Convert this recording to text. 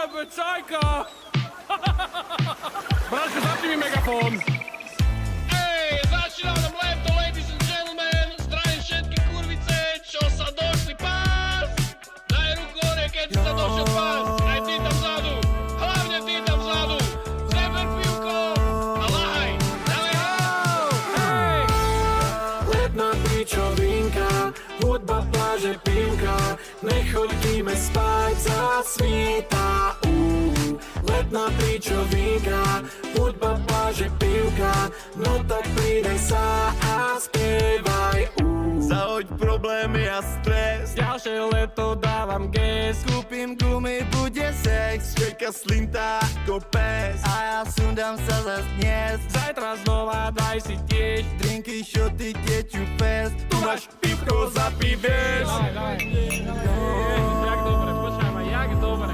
Becajka! Bračko, zapni mi megafón! Ej, začína nám leto, ladies and gentlemen. Zdravím všetky kurvice, čo sa došli pás. Daj ruku hore, keď si sa došiel pás. Aj ty tam vzadu, hlavne ty tam vzadu. Zeber pivko a lahaj. Dávaj. Hej! Letná pičovinka, hudba, pláže, pivka. Nechodíme spať, zasvíta. Letná pičovinka, hudba, pláže, pivka. No tak pridaj sa a spievaj. Zahoď problémy a stres. Ďalšie leto dávam ges. Kúpim gumy, bude sex. Čeka slinta ako pes. A ja sundám sa zas dnes. Zajtra znova daj si tiež. Drinky, šoty, deťu fest. Tu máš pivko, zapí, vieš. Jak dobre, počkaj ma, jak dobre.